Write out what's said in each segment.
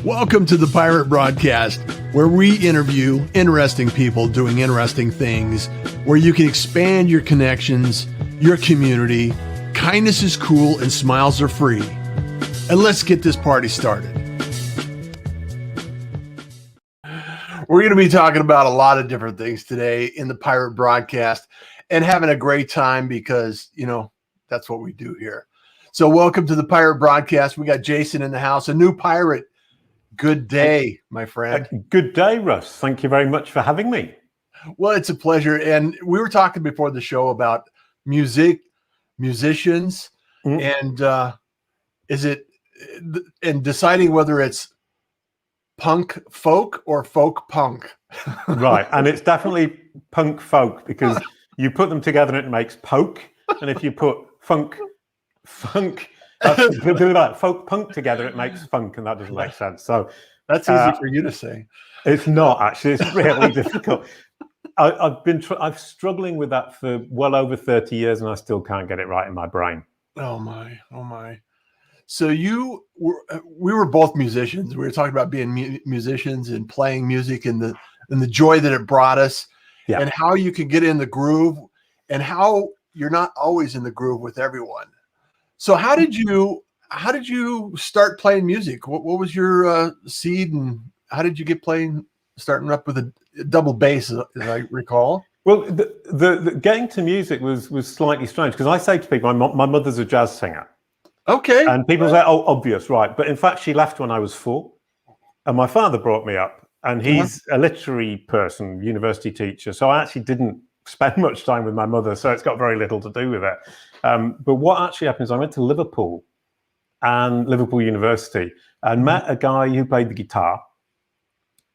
Welcome to the Pirate Broadcast, where we interview interesting people doing interesting things, where you can expand your connections, your community. Kindness is cool and smiles are free. And let's get this party started. We're going to be talking about a lot of different things today in the Pirate Broadcast and having a great time because, you know, that's what we do here. So welcome to the Pirate Broadcast. We got Jason in the house, a new pirate. Good day, my friend. Good day, Russ. Thank you very much for having me. Well, it's a pleasure. And we were talking before the show about musicians, and deciding whether it's punk folk or folk punk. Right. And it's definitely punk folk because you put them together and it makes poke. And if you put folk punk together, it makes funk, and that doesn't make sense. So that's easy for you to say. It's not actually. It's really difficult. I've struggling with that for well over 30 years, and I still can't get it right in my brain. Oh my! So we were both musicians. We were talking about being musicians and playing music and the joy that it brought us, and how you can get in the groove, and how you're not always in the groove with everyone. So how did you start playing music? What was your seed, and how did you get starting up with a double bass, as I recall? Well, the getting to music was slightly strange because I say to people, my mother's a jazz singer. Okay. And people say, oh, obvious, right. But in fact, she left when I was 4. And my father brought me up, and he's a literary person, university teacher. So I actually didn't spend much time with my mother, so it's got very little to do with it. But what actually happened is I went to Liverpool University and met a guy who played the guitar,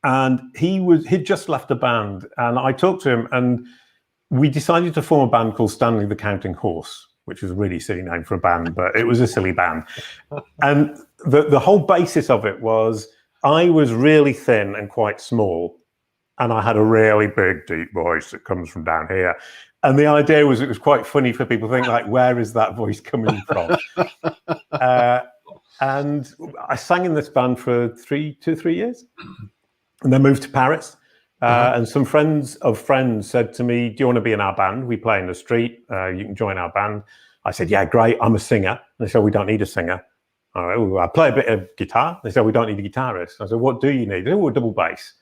and he'd just left a band, and I talked to him, and we decided to form a band called Stanley the Counting Horse, which was a really silly name for a band, but it was a silly band. And the whole basis of it was I was really thin and quite small, and I had a really big, deep voice that comes from down here. And the idea was it was quite funny for people to think, like, where is that voice coming from? And I sang in this band for 2 or 3 years, and then moved to Paris. And some friends of friends said to me, do you want to be in our band? We play in the street. You can join our band. I said, yeah, great. I'm a singer. And they said, we don't need a singer. All right, well, I play a bit of guitar. They said, we don't need a guitarist. I said, what do you need? They said, oh, a double bass.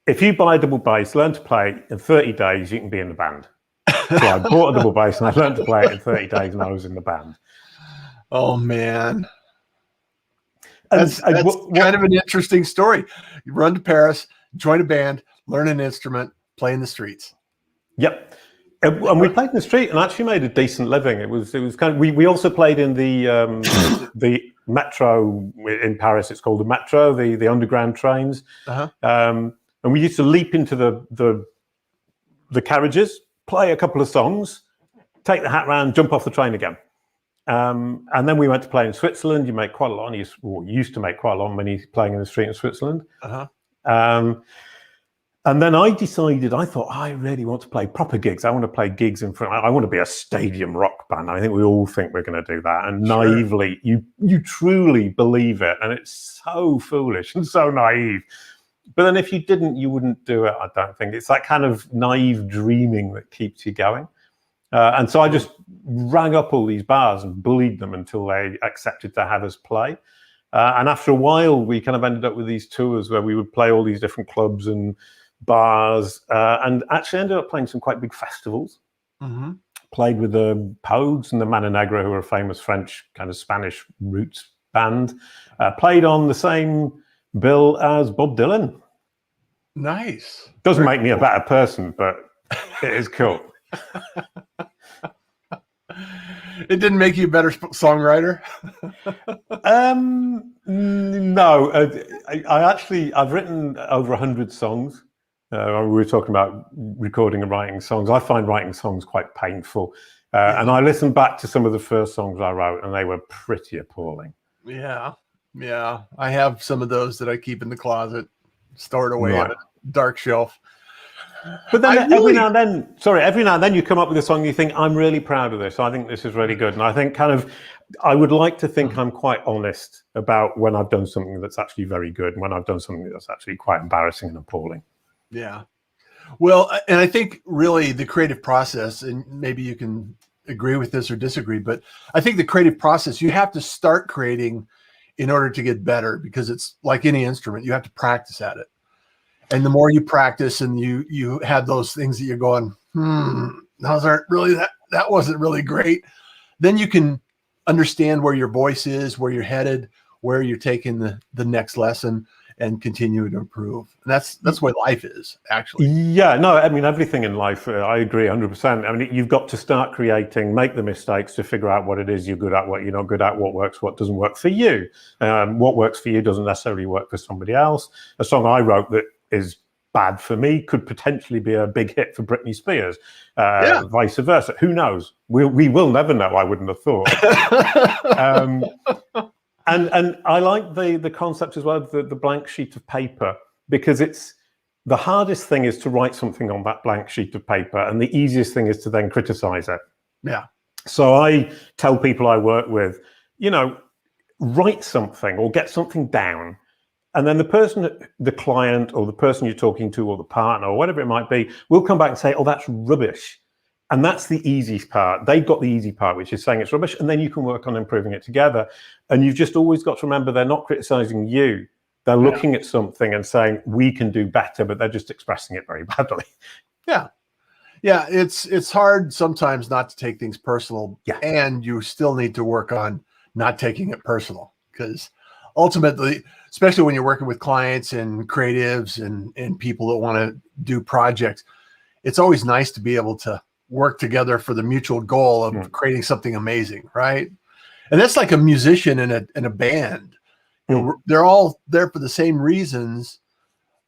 If you buy a double bass, learn to play, in 30 days, you can be in the band. So I bought a double bass and I learned to play it in 30 days and I was in the band. Oh, man. That's kind of an interesting story. You run to Paris, join a band, learn an instrument, play in the streets. Yep. And we played in the street and actually made a decent living. It was kind of, we also played in the metro in Paris. It's called the metro, the underground trains. And we used to leap into the carriages, play a couple of songs, take the hat round, jump off the train again. And then we went to play in Switzerland. You make quite a lot, used to make quite a lot of money playing in the street in Switzerland. And then I thought, I really want to play proper gigs. I want to play gigs in front. I want to be a stadium rock band. I think we all think we're going to do that. And naively, you truly believe it. And it's so foolish and so naive. But then if you didn't, you wouldn't do it, I don't think. It's that kind of naive dreaming that keeps you going. And so I just rang up all these bars and bullied them until they accepted to have us play. And after a while, we kind of ended up with these tours where we would play all these different clubs and bars, and actually ended up playing some quite big festivals. Played with the Pogues and the Mano Negra, who are a famous French kind of Spanish roots band. Played on the same bill as Bob Dylan. Nice. Doesn't make me a better person, but it is cool. It didn't make you a better songwriter? No. I've written over 100 songs. We were talking about recording and writing songs. I find writing songs quite painful. And I listened back to some of the first songs I wrote, and they were pretty appalling. Yeah. I have some of those that I keep in the closet, stored away on a dark shelf. But then every now and then you come up with a song you think, I'm really proud of this. I think this is really good. And I think I would like to think I'm quite honest about when I've done something that's actually very good and when I've done something that's actually quite embarrassing and appalling. Yeah. Well, and I think really the creative process, and maybe you can agree with this or disagree, but I think the creative process, you have to start creating in order to get better, because it's like any instrument, you have to practice at it. And the more you practice and you have those things that you're going, those aren't really, that wasn't really great. Then you can understand where your voice is, where you're headed, where you're taking the next lesson, and continue to improve. And that's what life is, actually. Yeah, no, I mean, everything in life, I agree 100%. I mean, you've got to start creating, make the mistakes to figure out what it is you're good at, what you're not good at, what works, what doesn't work for you. What works for you doesn't necessarily work for somebody else. A song I wrote that is bad for me could potentially be a big hit for Britney Spears, vice versa. Who knows? We will never know, I wouldn't have thought. And I like the concept as well of the blank sheet of paper, because it's the hardest thing is to write something on that blank sheet of paper, and the easiest thing is to then criticize it. Yeah. So I tell people I work with, write something or get something down, and then the client or the person you're talking to or the partner or whatever it might be will come back and say, oh, that's rubbish. And that's the easiest part. They've got the easy part, which is saying it's rubbish, and then you can work on improving it together. And you've just always got to remember they're not criticizing you. They're looking at something and saying, we can do better, but they're just expressing it very badly. Yeah. Yeah, it's hard sometimes not to take things personal, and you still need to work on not taking it personal, because ultimately, especially when you're working with clients and creatives and people that want to do projects, it's always nice to be able to work together for the mutual goal of creating something amazing, right? And that's like a musician in a band. They're all there for the same reasons,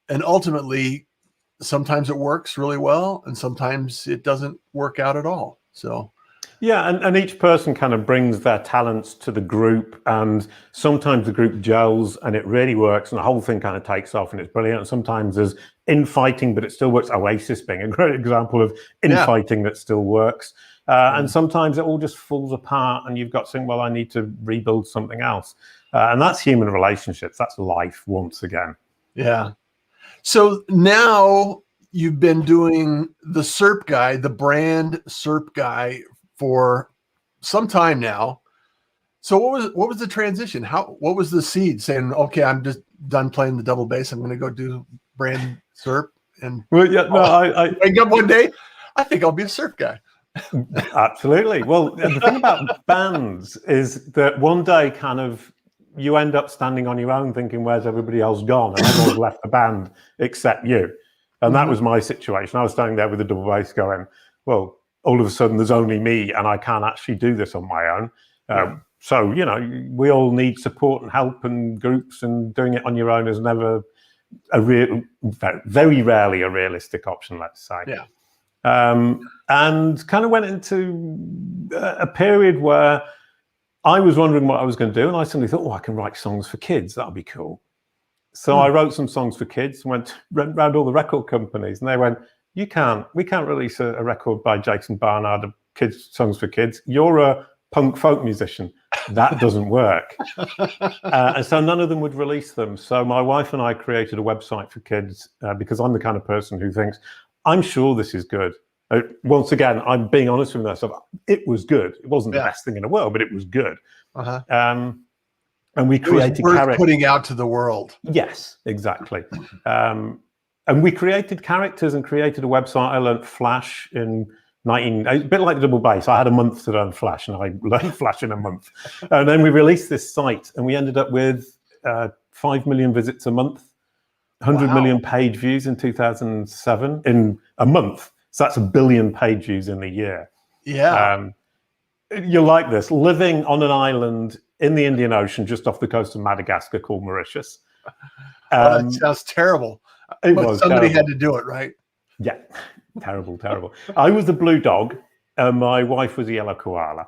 and ultimately, sometimes it works really well, and sometimes it doesn't work out at all. So, yeah, and each person kind of brings their talents to the group, and sometimes the group gels and it really works, and the whole thing kind of takes off and it's brilliant. And sometimes there's infighting, but it still works. Oasis being a great example of infighting that still works. And sometimes it all just falls apart, and you've got to think, well, I need to rebuild something else. And that's human relationships. That's life once again. Yeah. So now you've been doing the SERP Guy, the Brand SERP Guy, for some time now. So what was the transition? What was the seed saying, okay, I'm just done playing the double bass, I'm going to go do Brand SERP? And I wake up one day, I think I'll be a SERP guy. Absolutely. Well, the thing about bands is that one day kind of you end up standing on your own thinking, where's everybody else gone? And everyone's left the band except you. And that was my situation. I was standing there with a double bass going, well, all of a sudden there's only me and I can't actually do this on my own. So, we all need support and help and groups, and doing it on your own is never very rarely a realistic option, let's say. Yeah. And kind of went into a period where I was wondering what I was going to do, and I suddenly thought, I can write songs for kids. That'll be cool. So I wrote some songs for kids and went around all the record companies, and they went, we can't release a record by Jason Barnard of kids songs for kids. You're a punk folk musician. That doesn't work. And so none of them would release them. So my wife and I created a website for kids because I'm the kind of person who thinks, I'm sure this is good. Once again, I'm being honest with myself. It was good. It wasn't the best thing in the world, but it was good. And we created characters putting out to the world. Yes, exactly. And we created characters and created a website. I learned Flash in a bit like the double bass. I had a month to learn Flash, and I learned Flash in a month. And then we released this site, and we ended up with 5 million visits a month, 100 million page views in 2007 in a month. So that's 1 billion page views in a year. Yeah. You're like this, living on an island in the Indian Ocean, just off the coast of Madagascar, called Mauritius. That sounds terrible. Somebody had to do it, right? Yeah, terrible. I was the blue dog, and my wife was a yellow koala.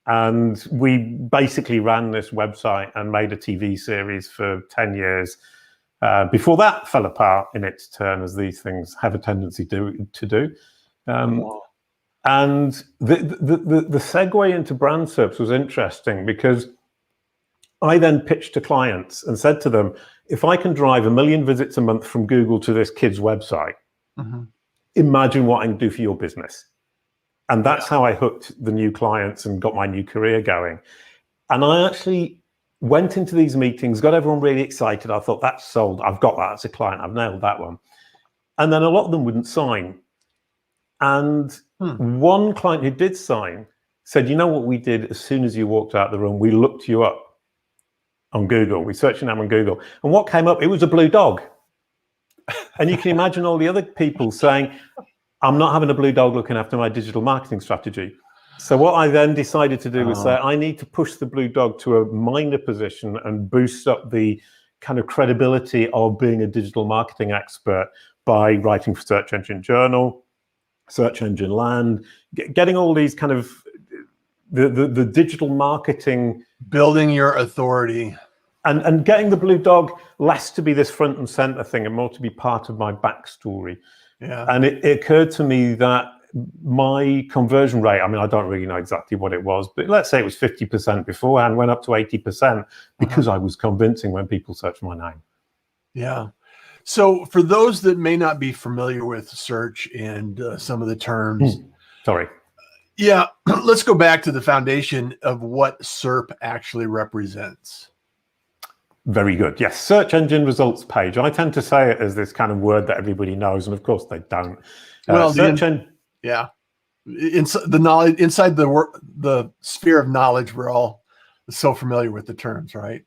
And we basically ran this website and made a TV series for 10 years. Before that fell apart in its turn, as these things have a tendency to do. And the segue into Brand SERPs was interesting, because I then pitched to clients and said to them, if I can drive 1 million visits a month from Google to this kid's website, imagine what I can do for your business. And that's how I hooked the new clients and got my new career going. And I actually went into these meetings, got everyone really excited. I thought, that's sold. I've got that as a client. I've nailed that one. And then a lot of them wouldn't sign. And one client who did sign said, you know what we did as soon as you walked out the room? We looked you up on Google. We searched your name on Google. And what came up? It was a blue dog. And you can imagine all the other people saying, I'm not having a blue dog looking after my digital marketing strategy. So what I then decided to do was say, I need to push the blue dog to a minor position and boost up the kind of credibility of being a digital marketing expert by writing for Search Engine Journal, Search Engine Land, getting all these kind of the digital marketing, building your authority, and getting the blue dog less to be this front and center thing and more to be part of my backstory. Yeah. And it occurred to me that my conversion rate, I mean, I don't really know exactly what it was, but let's say it was 50% beforehand, went up to 80% because I was convincing when people search my name. Yeah. So for those that may not be familiar with search and some of the terms, sorry. Yeah, let's go back to the foundation of what SERP actually represents. Very good. Yes, search engine results page. I tend to say it as this kind of word that everybody knows, and of course they don't. Well, yeah, inside the knowledge, inside the sphere of knowledge, we're all so familiar with the terms, right?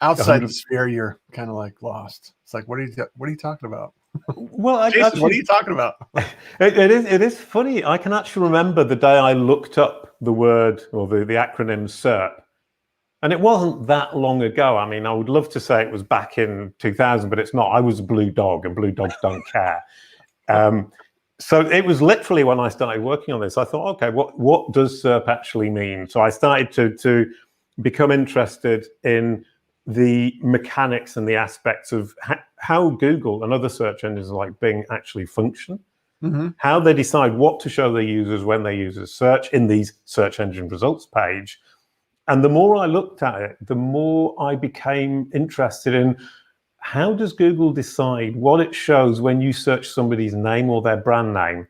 Outside the sphere, you're kind of like lost. It's like, what are you talking about? Well, Jason, actually, what are you talking about? It is funny. I can actually remember the day I looked up the word or the acronym SERP, and it wasn't that long ago. I mean, I would love to say it was back in 2000, but it's not. I was a blue dog, and blue dogs don't care. So it was literally when I started working on this, I thought, okay, what does SERP actually mean? So I started to become interested in the mechanics and the aspects of how Google and other search engines like Bing actually function, how they decide what to show their users when their users search in these search engine results page. And the more I looked at it, the more I became interested in how does Google decide what it shows when you search somebody's name or their brand name?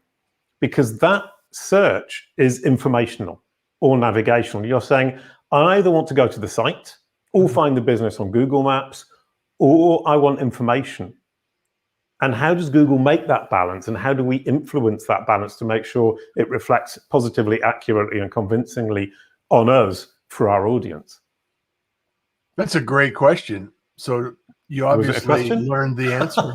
Because that search is informational or navigational. You're saying, I either want to go to the site or find the business on Google Maps, or I want information. And how does Google make that balance? And how do we influence that balance to make sure it reflects positively, accurately, and convincingly on us for our audience? That's a great question. So you obviously learned the answer.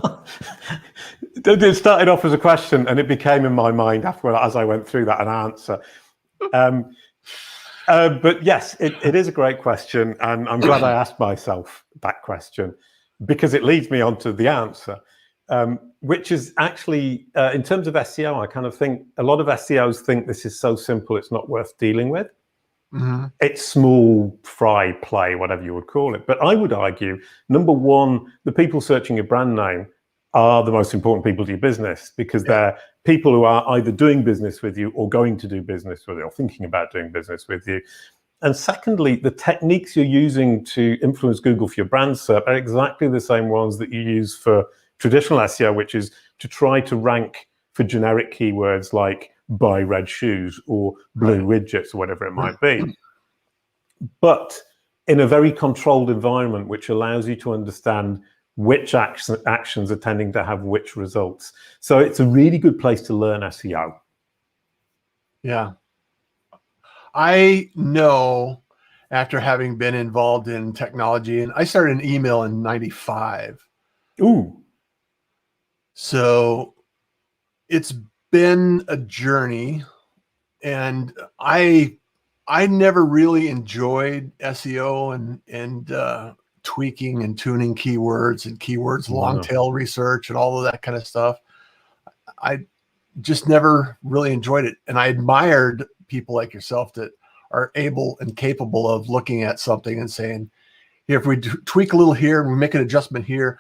It started off as a question, and it became in my mind as I went through that an answer. But yes, it is a great question, and I'm glad I asked myself that question because it leads me on to the answer, which is actually, in terms of SEO, I kind of think a lot of SEOs think this is so simple it's not worth dealing with. It's small fry play, whatever you would call it. But I would argue, number one, the people searching your brand name are the most important people to your business because they're people who are either doing business with you or going to do business with you or thinking about doing business with you. And secondly, the techniques you're using to influence Google for your brand SERP are exactly the same ones that you use for traditional SEO, which is to try to rank for generic keywords like buy red shoes or blue widgets or whatever it might be. But in a very controlled environment, which allows you to understand which actions are tending to have which results. So it's a really good place to learn SEO. Yeah. I know after having been involved in technology, and I started an email in 95. Ooh. So it's been a journey, and I never really enjoyed SEO and tweaking and tuning keywords, long tail research and all of that kind of stuff. I just never really enjoyed it. And I admired people like yourself that are able and capable of looking at something and saying, here, if we tweak a little here and we make an adjustment here,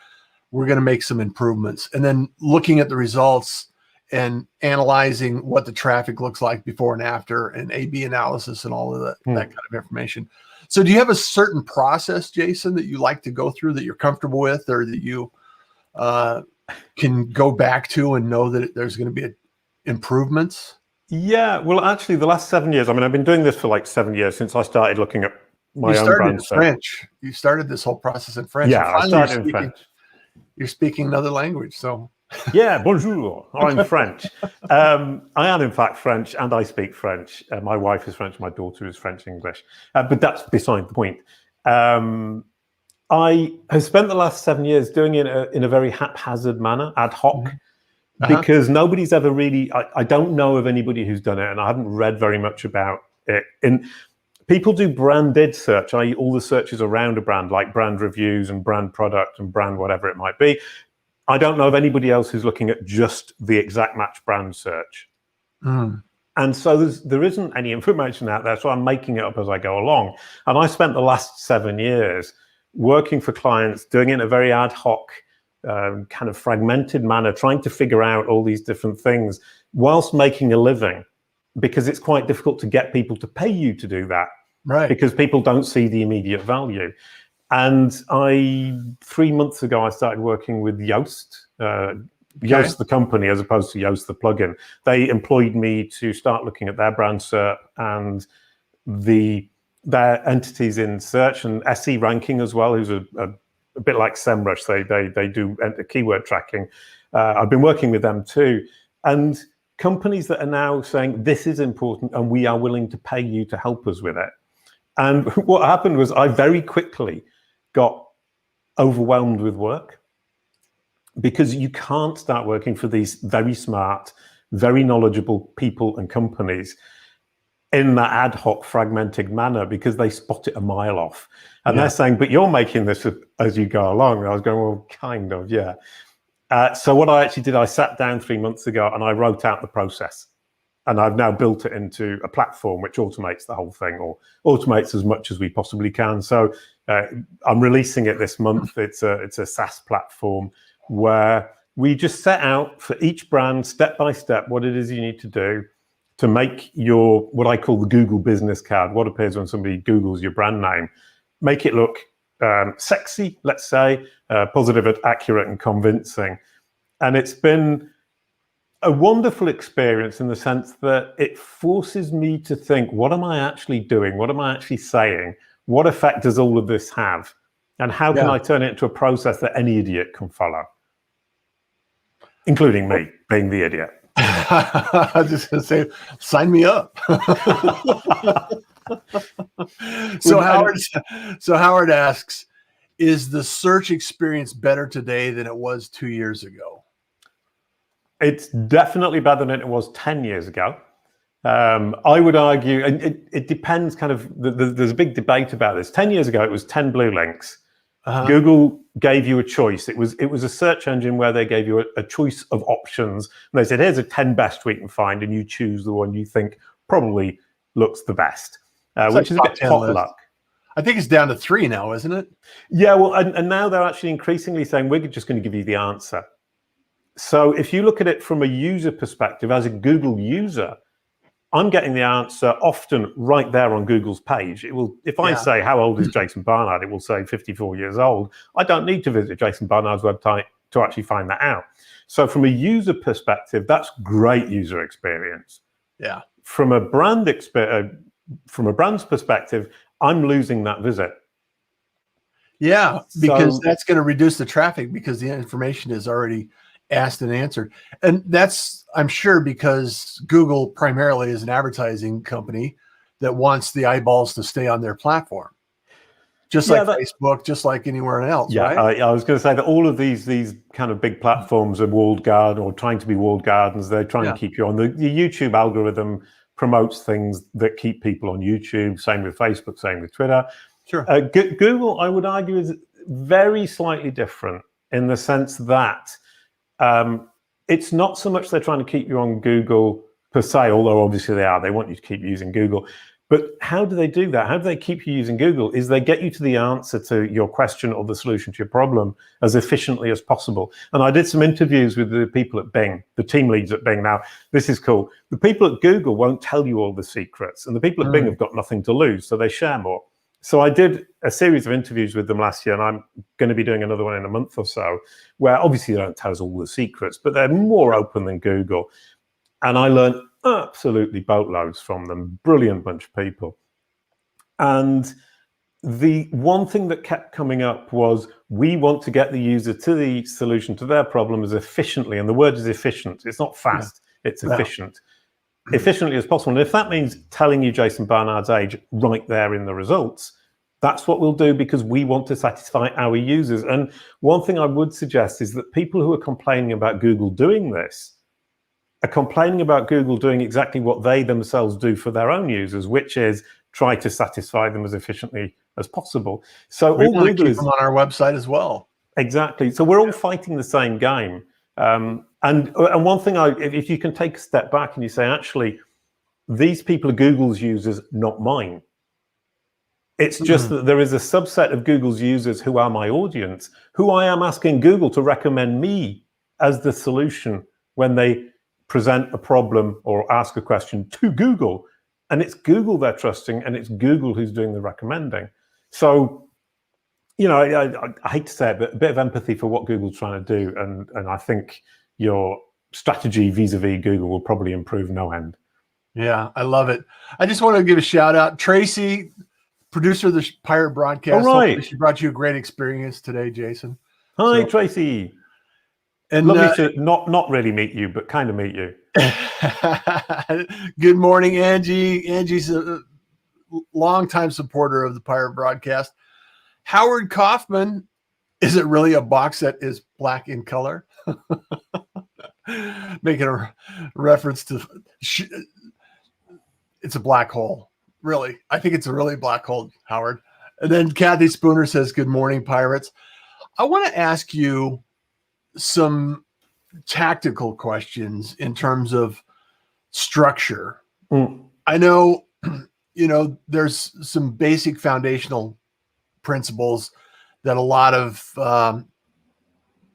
we're going to make some improvements. And then looking at the results and analyzing what the traffic looks like before and after, and A/B analysis and all of that kind of information. So do you have a certain process, Jason, that you like to go through, that you're comfortable with, or that you can go back to and know that there's going to be improvements? Yeah, well, actually, the last 7 years, I mean, I've been doing this for like 7 years since I started looking at my own brand. In French. You started this whole process in French. Yeah, I started in French. You're speaking another language, so. Yeah, bonjour. I'm French. I am, in fact, French, and I speak French. My wife is French, my daughter is French English. But that's beside the point. I have spent the last 7 years doing it in a very haphazard manner, ad hoc, because nobody's ever really, I don't know of anybody who's done it, and I haven't read very much about it. People do branded search, i.e. all the searches around a brand, like brand reviews and brand product and brand whatever it might be. I don't know of anybody else who's looking at just the exact match brand search. And so there isn't any information out there, so I'm making it up as I go along. And I spent the last 7 years working for clients, doing it in a very ad hoc, kind of fragmented manner, trying to figure out all these different things whilst making a living, because it's quite difficult to get people to pay you to do that, right? Because people don't see the immediate value. And 3 months ago, I started working with Yoast, Yoast the company, as opposed to Yoast the plugin. They employed me to start looking at their brand SERP and their entities in search and SE ranking as well, who's a bit like SEMrush. They do keyword tracking. I've been working with them too. And companies that are now saying, this is important and we are willing to pay you to help us with it. And what happened was I very quickly got overwhelmed with work, because you can't start working for these very smart, very knowledgeable people and companies in that ad hoc fragmented manner, because they spot it a mile off. And they're saying, but you're making this as you go along. And I was going, well, kind of, yeah. So what I actually did, I sat down 3 months ago and I wrote out the process. And I've now built it into a platform which automates the whole thing, or automates as much as we possibly can. So I'm releasing it this month. It's a SaaS platform where we just set out for each brand, step by step, what it is you need to do to make your, what I call the Google business card, what appears when somebody Googles your brand name, make it look sexy, let's say, positive, accurate, and convincing. And it's been a wonderful experience in the sense that it forces me to think, what am I actually doing? What am I actually saying? What effect does all of this have? And how can I turn it into a process that any idiot can follow? Including me, being the idiot. I was just going to say, sign me up. So Howard asks, is the search experience better today than it was 2 years ago? It's definitely better than it was 10 years ago. I would argue, and it depends kind of, there's a big debate about this. 10 years ago, it was 10 blue links. Google gave you a choice. It was a search engine where they gave you a choice of options. And they said, here's a 10 best we can find, and you choose the one you think probably looks the best, which is a bit potluck. I think it's down to 3 now, isn't it? Yeah, well, and now they're actually increasingly saying, we're just going to give you the answer. So if you look at it from a user perspective, as a Google user, I'm getting the answer often right there on Google's page. It will, if I say, how old is Jason Barnard? It will say 54 years old. I don't need to visit Jason Barnard's website to actually find that out. So from a user perspective, that's great user experience. Yeah. From a brand's perspective, I'm losing that visit. Yeah, because that's going to reduce the traffic because the information is already asked and answered. And that's, I'm sure, because Google primarily is an advertising company that wants the eyeballs to stay on their platform. Just like Facebook, just like anywhere else, right? I was going to say that all of these kind of big platforms are walled garden or trying to be walled gardens. They're trying to keep you on. The YouTube algorithm promotes things that keep people on YouTube. Same with Facebook, same with Twitter. Sure. Google, I would argue, is very slightly different in the sense that it's not so much they're trying to keep you on Google per se, although obviously they are. They want you to keep using Google. But how do they do that? How do they keep you using Google? Is they get you to the answer to your question or the solution to your problem as efficiently as possible. And I did some interviews with the people at Bing, the team leads at Bing. Now, this is cool. The people at Google won't tell you all the secrets, and the people at Bing have got nothing to lose, so they share more. So I did a series of interviews with them last year, and I'm going to be doing another one in a month or so, where obviously they don't tell us all the secrets, but they're more open than Google. And I learned absolutely boatloads from them. Brilliant bunch of people. And the one thing that kept coming up was, we want to get the user to the solution to their problem as efficiently, and the word is efficient. It's not fast, it's efficient. Efficiently as possible. And if that means telling you Jason Barnard's age right there in the results, that's what we'll do, because we want to satisfy our users. And one thing I would suggest is that people who are complaining about Google doing this are complaining about Google doing exactly what they themselves do for their own users, which is try to satisfy them as efficiently as possible. So we all want to Google keep is them on our website as well. Exactly. So we're all fighting the same game. And one thing, if you can take a step back and you say, actually, these people are Google's users, not mine. It's just that there is a subset of Google's users who are my audience, who I am asking Google to recommend me as the solution when they present a problem or ask a question to Google. And it's Google they're trusting, and it's Google who's doing the recommending. So, you know, I hate to say it, but a bit of empathy for what Google's trying to do. And I think your strategy vis-a-vis Google will probably improve no end. Yeah, I love it. I just want to give a shout out. Tracy, producer of the Pirate Broadcast. All right. Hopefully she brought you a great experience today, Jason. Hi, Tracy. And lovely to not really meet you, but kind of meet you. Good morning, Angie. Angie's a longtime supporter of the Pirate Broadcast. Howard Kaufman, is it really a box that is black in color? Making a reference to, it's a black hole. Really, I think it's a really black hole, Howard. And then Kathy Spooner says, good morning, Pirates. I want to ask you some tactical questions in terms of structure. I know, you know, there's some basic foundational principles that a lot of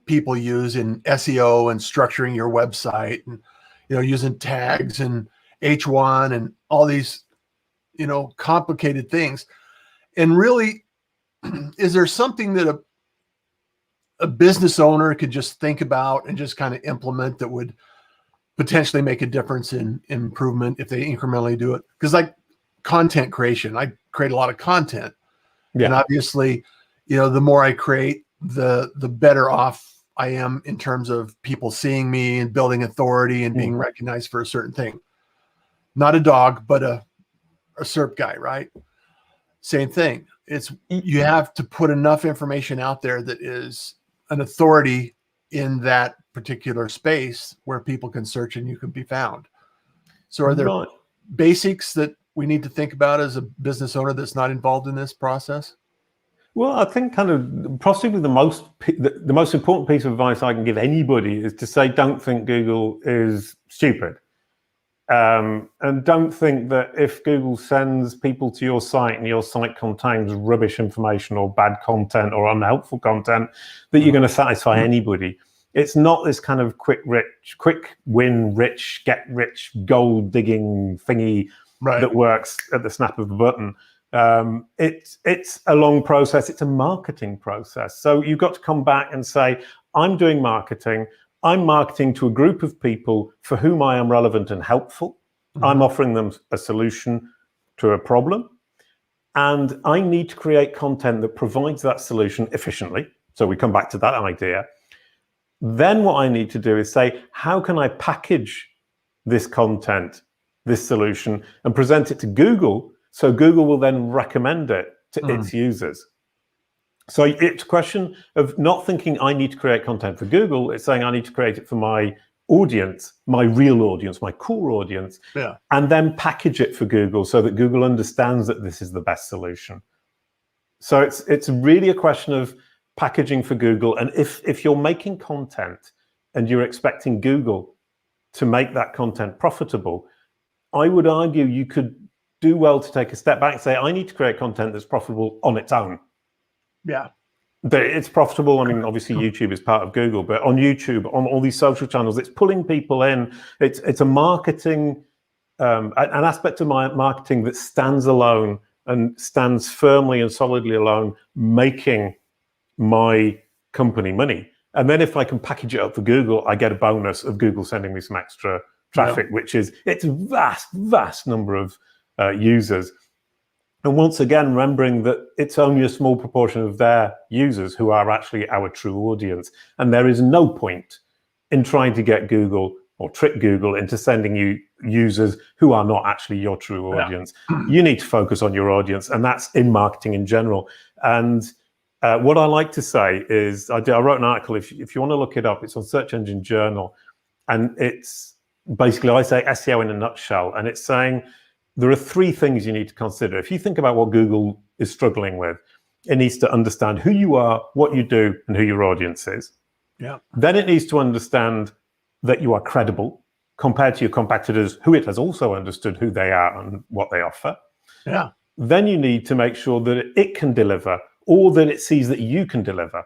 people use in SEO and structuring your website, and, you know, using tags and H1 and all these, you know, complicated things. And really, is there something that a business owner could just think about and just kind of implement that would potentially make a difference in improvement if they incrementally do it? Because like content creation, I create a lot of content. And obviously, you know, the more I create, the better off I am in terms of people seeing me and building authority and being recognized for a certain thing. Not a dog, but a SERP guy, right? Same thing. It's, you have to put enough information out there that is an authority in that particular space where people can search and you can be found. So are there basics that we need to think about as a business owner that's not involved in this process? Well, I think kind of possibly the most important piece of advice I can give anybody is to say, don't think Google is stupid. And don't think that if Google sends people to your site and your site contains rubbish information or bad content or unhelpful content, that you're going to satisfy anybody. It's not this kind of quick win, rich, get rich, gold digging thingy that works at the snap of a button. It's a long process. It's a marketing process. So you've got to come back and say, I'm doing marketing. I'm marketing to a group of people for whom I am relevant and helpful. I'm offering them a solution to a problem. And I need to create content that provides that solution efficiently. So we come back to that idea. Then what I need to do is say, how can I package this content, this solution, and present it to Google so Google will then recommend it to its users? So it's a question of not thinking I need to create content for Google. It's saying I need to create it for my audience, my real audience, my core audience, and then package it for Google so that Google understands that this is the best solution. So it's really a question of packaging for Google. And if you're making content and you're expecting Google to make that content profitable, I would argue you could do well to take a step back and say, I need to create content that's profitable on its own. Yeah. It's profitable. I mean, obviously YouTube is part of Google, but on YouTube, on all these social channels, it's pulling people in. It's a marketing, an aspect of my marketing that stands alone and stands firmly and solidly alone, making my company money. And then if I can package it up for Google, I get a bonus of Google sending me some extra traffic, which is, it's a vast number of users. And once again, remembering that it's only a small proportion of their users who are actually our true audience. And there is no point in trying to get Google or trick Google into sending you users who are not actually your true audience. You need to focus on your audience, and that's in marketing in general. And what I like to say is, I wrote an article, if you want to look it up, it's on Search Engine Journal. And it's basically, I say SEO in a nutshell, and it's saying, there are 3 things you need to consider. If you think about what Google is struggling with, it needs to understand who you are, what you do, and who your audience is. Yeah. Then it needs to understand that you are credible compared to your competitors, who it has also understood who they are and what they offer. Yeah. Then you need to make sure that it can deliver, or that it sees that you can deliver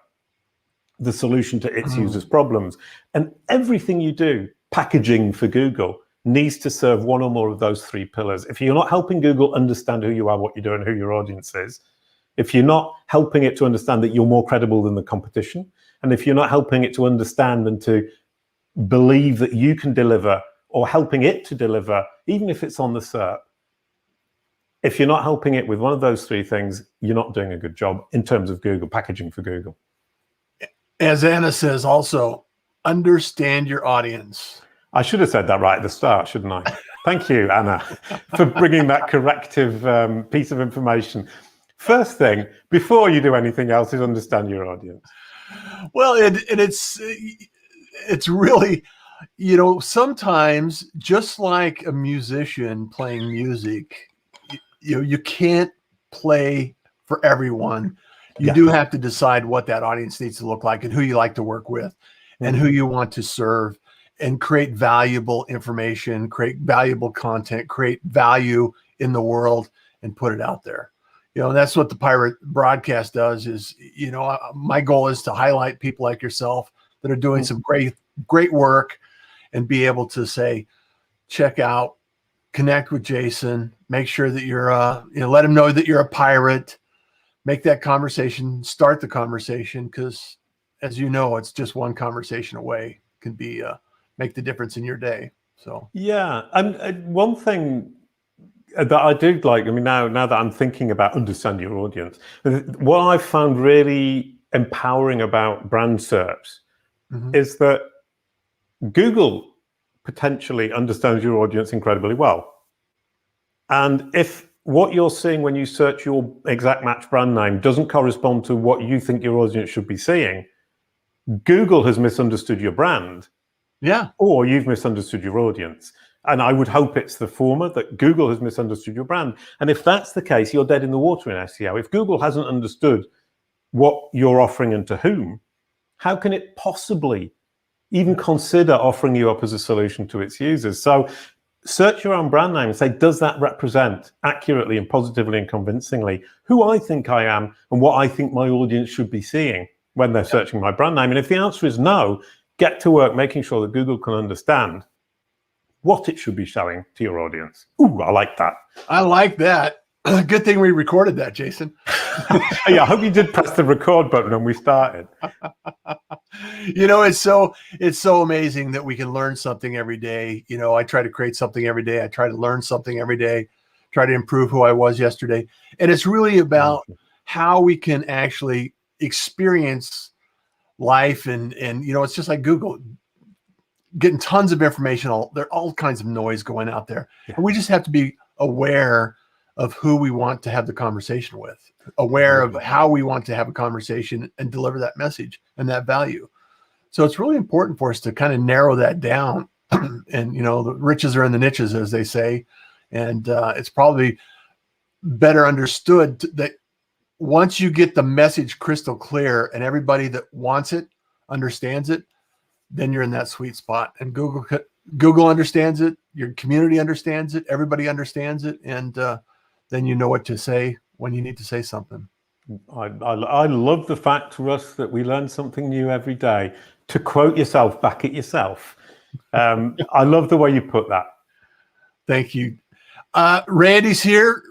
the solution to its users' problems. And everything you do, packaging for Google, needs to serve one or more of those 3 pillars. If you're not helping Google understand who you are, what you do, and who your audience is, if you're not helping it to understand that you're more credible than the competition, and if you're not helping it to understand and to believe that you can deliver, or helping it to deliver, even if it's on the SERP, if you're not helping it with one of those 3 things, you're not doing a good job in terms of Google, packaging for Google. As Anna says, also, understand your audience. I should have said that right at the start, shouldn't I? Thank you, Anna, for bringing that corrective piece of information. First thing, before you do anything else, is understand your audience. Well, it's really, sometimes, just like a musician playing music, you can't play for everyone. You do have to decide what that audience needs to look like, and who you like to work with, and who you want to serve, and create valuable information, create valuable content, create value in the world, and put it out there. That's what the Pirate broadcast does. Is, my goal is to highlight people like yourself that are doing some great work, and be able to say, check out, connect with Jason, make sure that you're, let him know that you're a pirate, make that conversation, start the conversation, because as you know, it's just one conversation away can be, make the difference in your day. So, yeah. And one thing that I do like, I mean, now that I'm thinking about understand your audience, what I've found really empowering about Brand SERPs is that Google potentially understands your audience incredibly well. And if what you're seeing when you search your exact match brand name doesn't correspond to what you think your audience should be seeing, Google has misunderstood your brand. Yeah. Or you've misunderstood your audience. And I would hope it's the former, that Google has misunderstood your brand. And if that's the case, you're dead in the water in SEO. If Google hasn't understood what you're offering and to whom, how can it possibly even consider offering you up as a solution to its users? So search your own brand name and say, does that represent accurately and positively and convincingly who I think I am and what I think my audience should be seeing when they're searching my brand name? And if the answer is no, get to work making sure that Google can understand what it should be showing to your audience. Ooh, I like that. I like that. Good thing we recorded that, Jason. Yeah, I hope you did press the record button when we started. It's so amazing that we can learn something every day. I try to create something every day. I try to learn something every day, try to improve who I was yesterday. And it's really about how we can actually experience life. And it's just like Google, getting tons of information. There are all kinds of noise going out there. Yeah. And we just have to be aware of who we want to have the conversation with, aware of how we want to have a conversation and deliver that message and that value. So it's really important for us to kind of narrow that down. And, the riches are in the niches, as they say. And it's probably better understood that once you get the message crystal clear and everybody that wants it understands it, then you're in that sweet spot. And Google understands it. Your community understands it. Everybody understands it. And then you know what to say when you need to say something. I love the fact, Russ, that we learn something new every day. To quote yourself, back at yourself. I love the way you put that. Thank you. Randy's here,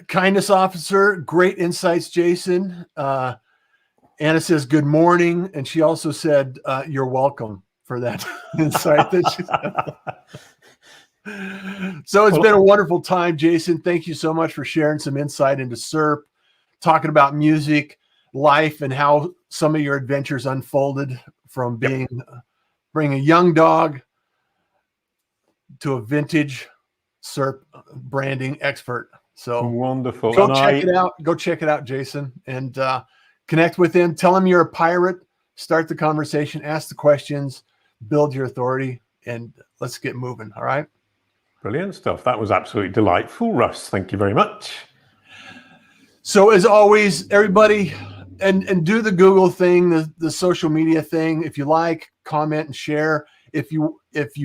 kindness officer. Great insights, Jason. Anna says, good morning. And she also said, you're welcome for that insight. So it's been a wonderful time, Jason. Thank you so much for sharing some insight into SERP, talking about music, life, and how some of your adventures unfolded from being bringing a young dog to a vintage SERP branding expert. So wonderful. Go check it out. Go check it out, Jason, and connect with him. Tell him you're a pirate. Start the conversation. Ask the questions. Build your authority, and let's get moving. All right. Brilliant stuff. That was absolutely delightful, Russ. Thank you very much. So as always, everybody, and do the Google thing, the social media thing. If you like, comment and share. If you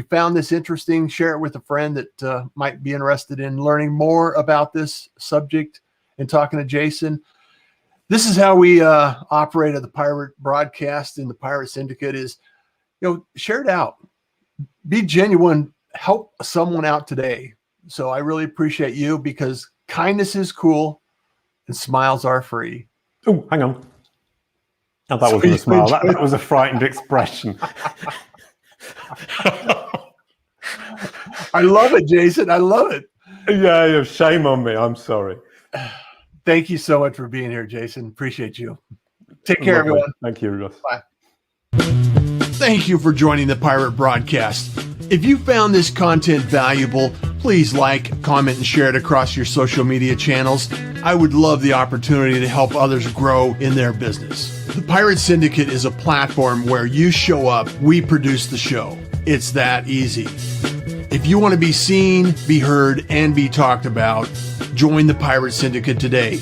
found this interesting, share it with a friend that might be interested in learning more about this subject and talking to Jason. This is how we operate at the Pirate Broadcast and the Pirate Syndicate is, share it out. Be genuine. Help someone out today. So I really appreciate you because kindness is cool and smiles are free. Oh, hang on. Oh, that wasn't a smile. That was a frightened expression. I love it, Jason. I love it. Yeah, shame on me. I'm sorry. Thank you so much for being here, Jason. Appreciate you. Take care, Lovely. everyone. Thank you, Russ. Bye. Thank you for joining the Pirate Broadcast. If you found this content valuable, please like, comment, and share it across your social media channels. I would love the opportunity to help others grow in their business. The Pirate Syndicate is a platform where you show up, we produce the show. It's that easy. If you want to be seen, be heard, and be talked about, join the Pirate Syndicate today.